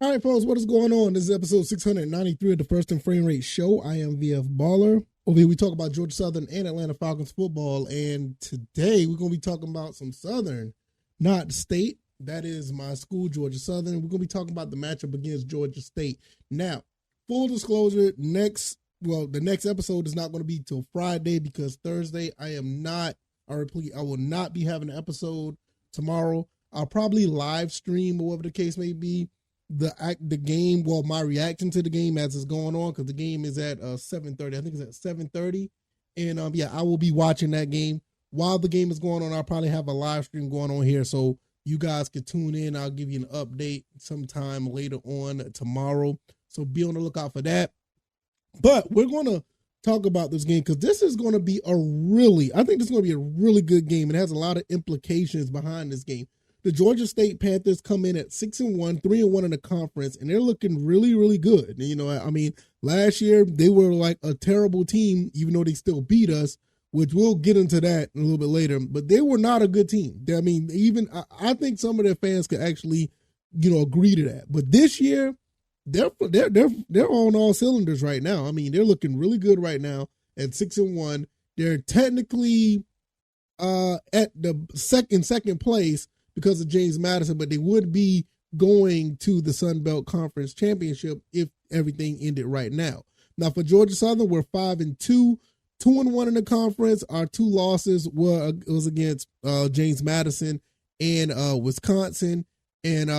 All right, folks, what is going on? This is episode 693 of the First and Frame Rate Show. I am VF Baller. Over here, we talk about Georgia Southern and Atlanta Falcons football. And today, we're going to be talking about some Southern, not State. That is my school, Georgia Southern. We're going to be talking about the matchup against Georgia State. Now, full disclosure, the next episode is not going to be till Friday because Thursday, I will not be having an episode tomorrow. I'll probably live stream or whatever the case may be. The game, my reaction to the game as it's going on, because the game is at 7:30. I think it's at 7:30. And I will be watching that game. While the game is going on, I'll probably have a live stream going on here so you guys can tune in. I'll give you an update sometime later on tomorrow. So be on the lookout for that. But we're going to talk about this game because this is going to be I think this is going to be a really good game. It has a lot of implications behind this game. The Georgia State Panthers come in at 6-1, 3-1 in the conference, and they're looking really, really good. You know, I mean, last year they were like a terrible team, even though they still beat us, which we'll get into that a little bit later. But they were not a good team. I mean, I think some of their fans could actually, agree to that. But this year, they're on all cylinders right now. I mean, they're looking really good right now at 6-1. They're technically at the second place because of James Madison, but they would be going to the Sun Belt Conference Championship if everything ended right now. Now for Georgia Southern, we're 5-2, 2-1 in the conference. Our two losses was against James Madison and Wisconsin, and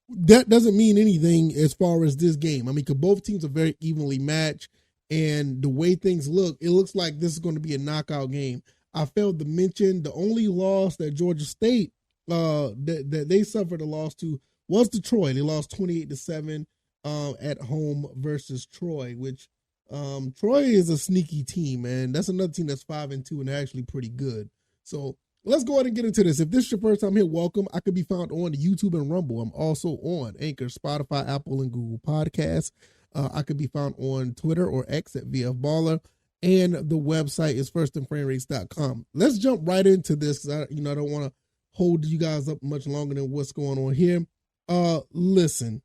that doesn't mean anything as far as this game. I mean, because both teams are very evenly matched, and the way things look, it looks like this is going to be a knockout game. I failed to mention the only loss that Georgia State that they suffered a loss to was to Troy. They lost 28-7 at home versus Troy, which Troy is a sneaky team, and that's another team that's 5-2 and they're actually pretty good. So let's go ahead and get into this. If this is your first time here, welcome. I could be found on YouTube and Rumble. I'm also on Anchor, Spotify, Apple, and Google Podcasts. I could be found on Twitter or X at VF Baller, and the website is firstandframerates.com. Let's jump right into this because I don't want to hold you guys up much longer than what's going on here. Listen,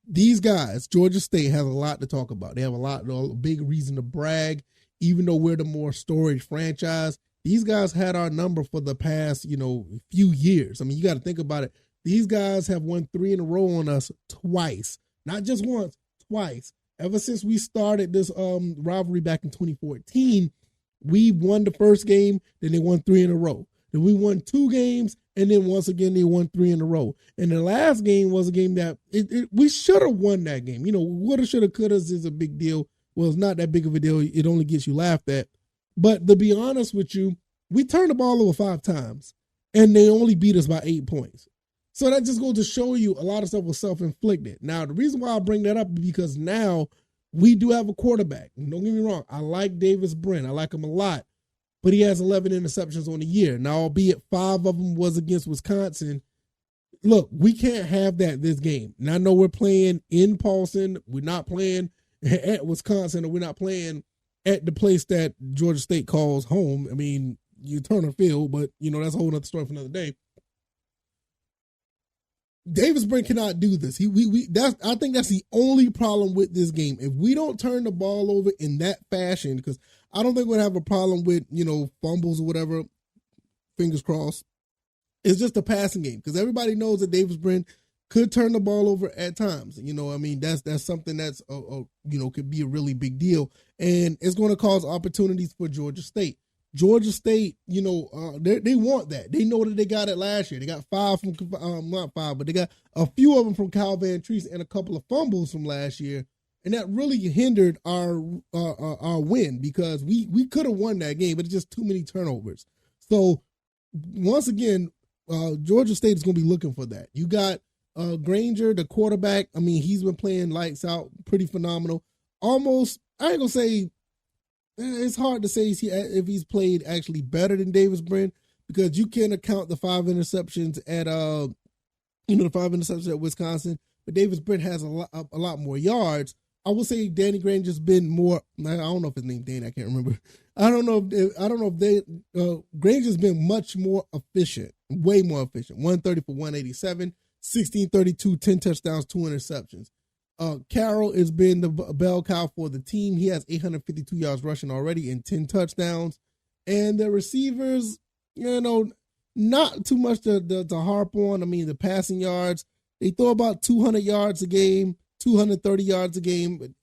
these guys, Georgia State has a lot to talk about. They have a big reason to brag, even though we're the more storied franchise. These guys had our number for the past, few years. I mean, you got to think about it. These guys have won 3 in a row on us twice, not just once, twice. Ever since we started this rivalry back in 2014, we won the first game, then they won 3 in a row. Then we won 2 games, and then once again, they won 3 in a row. And the last game was a game that we should have won that game. Woulda, shoulda, coulda is a big deal. Well, it's not that big of a deal. It only gets you laughed at. But to be honest with you, we turned the ball over 5 times, and they only beat us by 8 points. So that just goes to show you a lot of stuff was self-inflicted. Now, the reason why I bring that up is because now we do have a quarterback. And don't get me wrong. I like Davis Brent. I like him a lot. But he has 11 interceptions on the year. Now, albeit 5 of them was against Wisconsin. Look, we can't have that this game. And I know we're playing in Paulson. We're not playing at Wisconsin, or we're not playing at the place that Georgia State calls home. I mean, you Turner Field, but, that's a whole other story for another day. Davis Brent cannot do this. I think that's the only problem with this game. If we don't turn the ball over in that fashion, because I don't think we'll have a problem with, fumbles or whatever, fingers crossed. It's just a passing game because everybody knows that Davis Brent could turn the ball over at times. That's something that's, could be a really big deal. And it's going to cause opportunities for Georgia State. Georgia State, they want that. They know that they got it last year. They got 5 from, not 5, but they got a few of them from Kyle Van Treese and a couple of fumbles from last year. And that really hindered our win because we could have won that game, but it's just too many turnovers. So once again, Georgia State is going to be looking for that. You got Granger, the quarterback. I mean, he's been playing lights out, pretty phenomenal. Almost, I ain't going to say, it's hard to say if he's played actually better than Davis Brent because you can't account the 5 interceptions at the 5 interceptions at Wisconsin, but Davis Brent has a lot more yards. I would say Danny Granger's been more. I don't know if his name Danny. I can't remember. I don't know if Granger's been much more efficient, way more efficient. 130 for 187. 16-32, 10 touchdowns, 2 interceptions. Carroll has been the bell cow for the team. He has 852 yards rushing already and 10 touchdowns. And the receivers, not too much to harp on. I mean, the passing yards, they throw about 200 yards a game, 230 yards a game.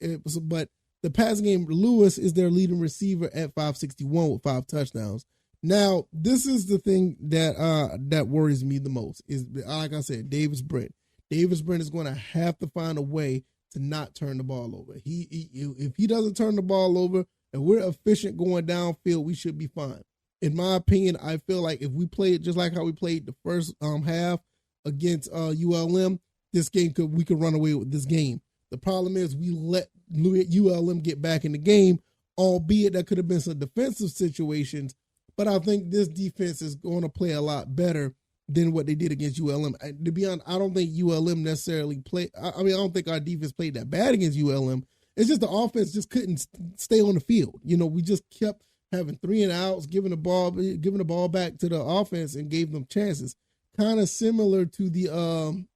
But the passing game, Lewis is their leading receiver at 561 with 5 touchdowns. Now, this is the thing that worries me the most is, like I said, Davis Brent. Davis Brent is going to have to find a way to not turn the ball over. If he doesn't turn the ball over and we're efficient going downfield, we should be fine. In my opinion, I feel like if we play it just like how we played the first half against ULM, we could run away with this game. The problem is we let ULM get back in the game, albeit that could have been some defensive situations. But I think this defense is going to play a lot better than what they did against ULM. To be honest, I don't think ULM necessarily played. I don't think our defense played that bad against ULM. It's just the offense just couldn't stay on the field. We just kept having 3 and outs, giving the ball back to the offense and gave them chances. Kind of similar to the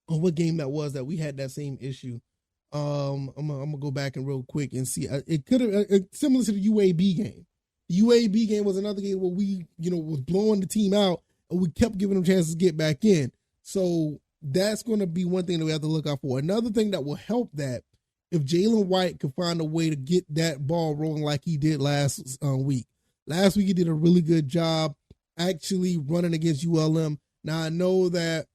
what game that was that we had that same issue. I'm gonna go back and real quick and see. It could have similar to the UAB game. The UAB game was another game where we was blowing the team out. And we kept giving them chances to get back in. So that's going to be one thing that we have to look out for. Another thing that will help that, if Jalen White could find a way to get that ball rolling like he did last week. Last week he did a really good job actually running against ULM. Now I know that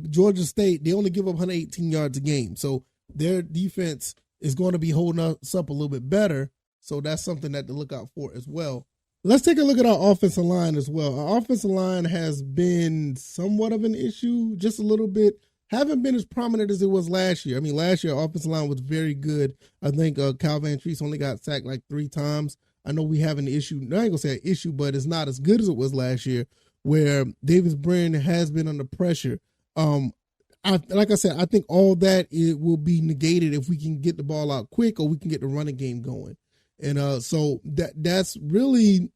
Georgia State, they only give up 118 yards a game. So their defense is going to be holding us up a little bit better. So that's something that to look out for as well. Let's take a look at our offensive line as well. Our offensive line has been somewhat of an issue, just a little bit. Haven't been as prominent as it was last year. I mean, last year, our offensive line was very good. I think Cal Van Treese only got sacked like 3 times. I know we have an issue. I ain't going to say an issue, but it's not as good as it was last year, where Davis Brent has been under pressure. Like I said, I think all that it will be negated if we can get the ball out quick or we can get the running game going. And so that's really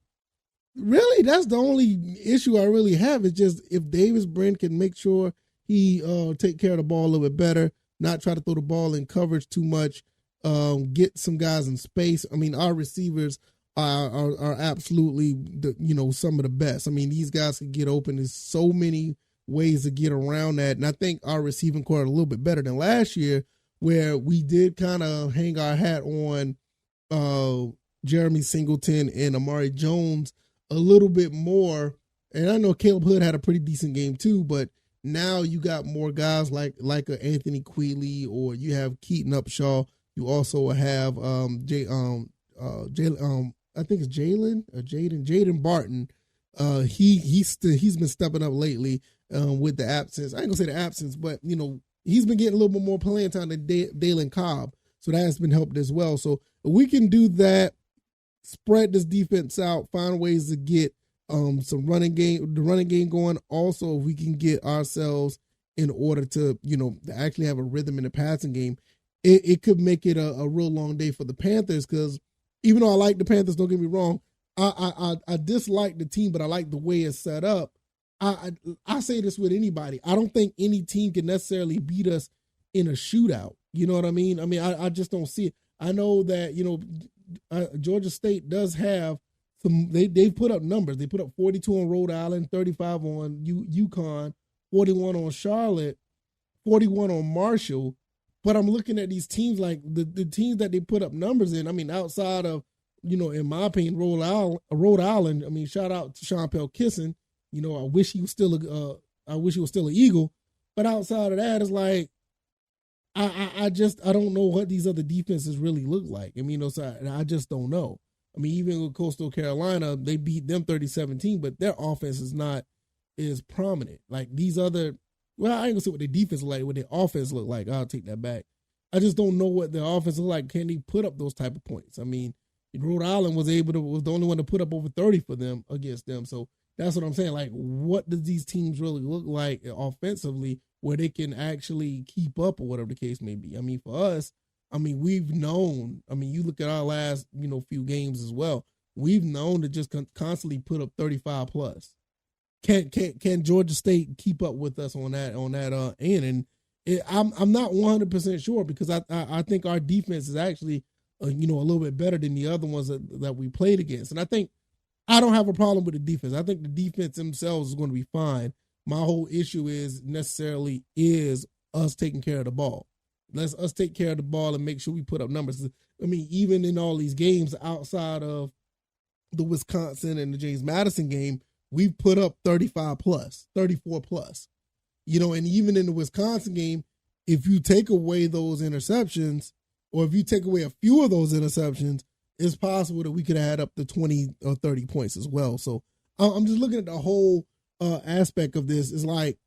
that's the only issue I really have is just if Davis Brent can make sure he take care of the ball a little bit better, not try to throw the ball in coverage too much, get some guys in space. I mean, our receivers are absolutely some of the best. I mean, these guys can get open. There's so many ways to get around that, and I think our receiving core is a little bit better than last year, where we did kind of hang our hat on Jeremy Singleton and Amari Jones a little bit more. And I know Caleb Hood had a pretty decent game too, but now you got more guys like Anthony Queeley, or you have Keaton Upshaw. You also have I think it's Jaden Barton. He's been stepping up lately with the absence. I ain't gonna say the absence, but he's been getting a little bit more playing time than Dalen Cobb. So that has been helped as well. So we can do that, spread this defense out, find ways to get the running game going. Also, if we can get ourselves in order to, to actually have a rhythm in the passing game, it could make it a real long day for the Panthers. Because even though I like the Panthers, don't get me wrong, I dislike the team, but I like the way it's set up. I say this with anybody. I don't think any team can necessarily beat us in a shootout. You know what I mean? I mean, I just don't see it. I know that, Georgia State does have some, they've put up numbers. They put up 42 on Rhode Island, 35 on UConn, 41 on Charlotte, 41 on Marshall. But I'm looking at these teams like the teams that they put up numbers in. I mean, outside of, in my opinion, Rhode Island. I mean, shout out to Sean Pell-Kisson. I wish he was still an Eagle. But outside of that, it's like, I don't know what these other defenses really look like. I mean, I just don't know. I mean, even with Coastal Carolina, they beat them 30-17, but their offense is not as prominent. Like these other, well, I ain't gonna say what their defense look like, what their offense look like. I'll take that back. I just don't know what their offense look like. Can they put up those type of points? I mean, Rhode Island was the only one to put up over 30 for them against them. So that's what I'm saying. Like, what does these teams really look like offensively where they can actually keep up or whatever the case may be? I mean, for us, I mean, we've known, I mean, you look at our last, few games as well. We've known to just constantly put up 35 plus. can Georgia State keep up with us on that end? And I'm not 100% sure because I think our defense is actually a little bit better than the other ones that we played against. And I don't have a problem with the defense. I think the defense themselves is going to be fine. My whole issue is us taking care of the ball. Let's us take care of the ball and make sure we put up numbers. I mean, even in all these games outside of the Wisconsin and the James Madison game, we've put up 35 plus, 34 plus. And even in the Wisconsin game, if you take away those interceptions, or if you take away a few of those interceptions, it's possible that we could add up to 20 or 30 points as well. So I'm just looking at the whole aspect of this. It's like,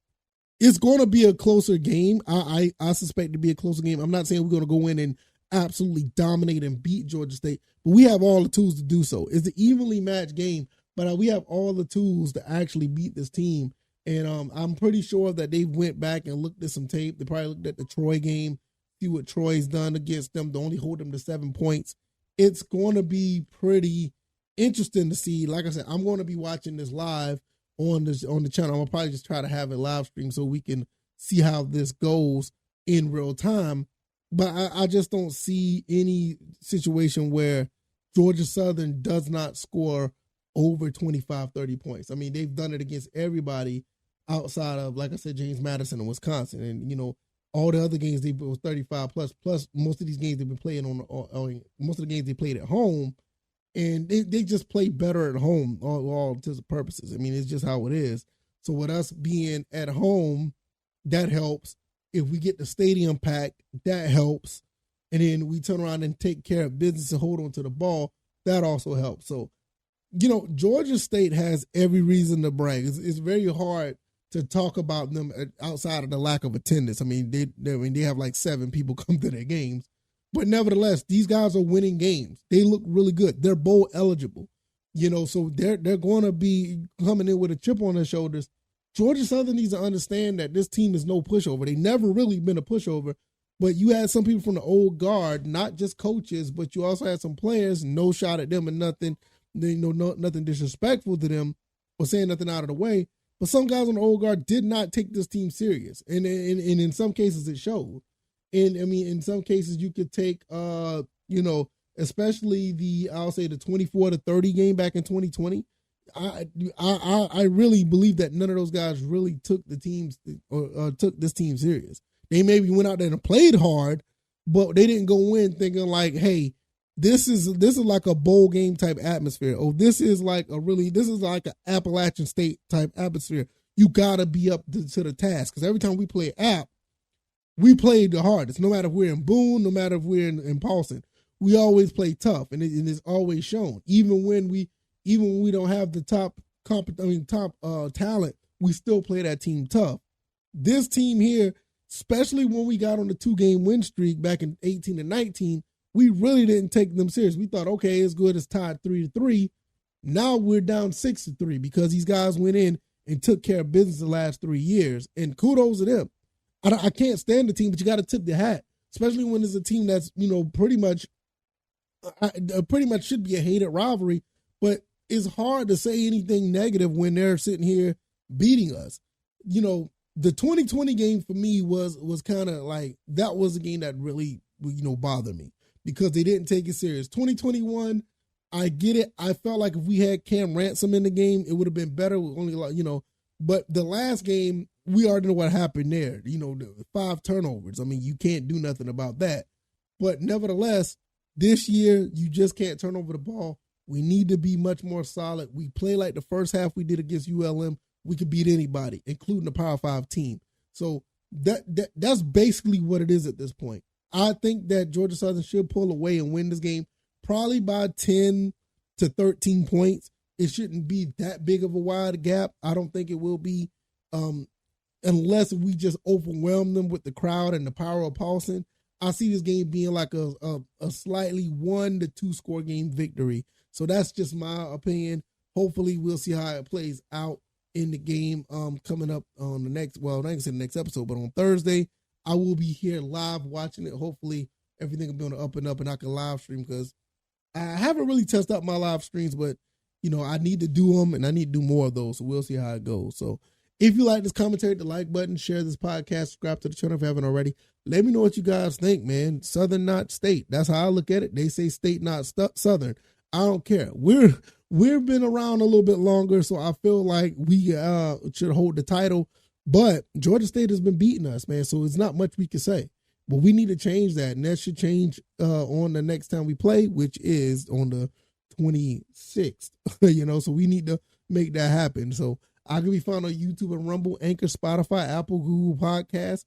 it's going to be a closer game. I suspect to be a closer game. I'm not saying we're going to go in and absolutely dominate and beat Georgia State, but we have all the tools to do so. It's an evenly matched game, but we have all the tools to actually beat this team. And I'm pretty sure that they went back and looked at some tape. They probably looked at the Troy game, see what Troy's done against them to only hold them to 7 points. It's going to be pretty interesting to see. Like I said, I'm going to be watching this live on the channel. I'm going to probably just try to have it live stream so we can see how this goes in real time. But I just don't see any situation where Georgia Southern does not score over 25, 30 points. I mean, they've done it against everybody outside of, like I said, James Madison and Wisconsin. And, all the other games they was 35 plus most of these games they've been playing most of the games they played at home, and they just play better at home all intents and purposes. I mean, it's just how it is. So with us being at home, that helps. If we get the stadium packed, that helps. And then we turn around and take care of business and hold on to the ball, that also helps. So, Georgia State has every reason to brag. It's very hard to talk about them outside of the lack of attendance. I mean, they have like 7 people come to their games, but nevertheless, these guys are winning games. They look really good. They're bowl eligible, so they're going to be coming in with a chip on their shoulders. Georgia Southern needs to understand that this team is no pushover. They never really been a pushover, but you had some people from the old guard, not just coaches, but you also had some players, no shot at them and nothing, nothing disrespectful to them or saying nothing out of the way. But some guys on the old guard did not take this team serious. And in some cases it showed. And I mean, in some cases you could take, especially the 24 to 30 game back in 2020. I really believe that none of those guys really took the teams or took this team serious. They maybe went out there and played hard, but they didn't go in thinking like, hey, this is like a bowl game type atmosphere. Oh, this is like an Appalachian State type atmosphere. You gotta be up to the task, because every time we play App, we play the hardest. No matter if we're in Boone, no matter if we're in Paulson, we always play tough, and it's always shown. Even when we don't have the top talent, we still play that team tough. This team here, especially when we got on the 2-game win streak back in 18 and 19. We really didn't take them serious. We thought, okay, it's good. It's tied 3-3. Now we're down 6-3 because these guys went in and took care of business the last 3 years. And kudos to them. I can't stand the team, but you got to tip the hat, especially when it's a team that's, pretty much should be a hated rivalry. But it's hard to say anything negative when they're sitting here beating us. The 2020 game for me was kind of like, that was a game that really, bothered me, because they didn't take it serious. 2021, I get it. I felt like if we had Cam Ransom in the game, it would have been better. But the last game, we already know what happened there. The 5 turnovers. I mean, you can't do nothing about that. But nevertheless, this year, you just can't turn over the ball. We need to be much more solid. We play like the first half we did against ULM. We could beat anybody, including the Power 5 team. So that's basically what it is at this point. I think that Georgia Southern should pull away and win this game, probably by 10 to 13 points. It shouldn't be that big of a wide gap. I don't think it will be, unless we just overwhelm them with the crowd and the power of Paulson. I see this game being like a slightly 1 to 2 score game victory. So that's just my opinion. Hopefully we'll see how it plays out in the game coming up on the next, well, I didn't say the next episode, but on Thursday. I will be here live watching it. Hopefully everything will be on the up and up and I can live stream, because I haven't really tested out my live streams, but I need to do them, and I need to do more of those. So we'll see how it goes. So if you like this commentary, hit the like button, share this podcast, subscribe to the channel if you haven't already. Let me know what you guys think, man. Southern, not state. That's how I look at it. They say state, not Southern. I don't care. We've been around a little bit longer, so I feel like we should hold the title. But Georgia State has been beating us, man, so it's not much we can say. But we need to change that, and that should change on the next time we play, which is on the 26th. So we need to make that happen. So I can be found on YouTube and Rumble, Anchor, Spotify, Apple, Google Podcasts.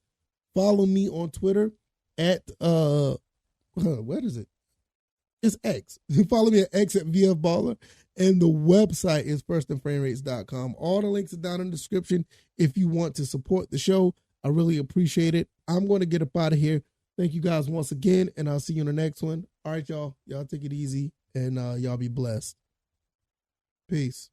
Follow me on Twitter at what is it? It's X. Follow me at X at VF Baller. And the website is firstandframerates.com. All the links are down in the description if you want to support the show. I really appreciate it. I'm going to get up out of here. Thank you guys once again, and I'll see you in the next one. All right, y'all. Y'all take it easy, and y'all be blessed. Peace.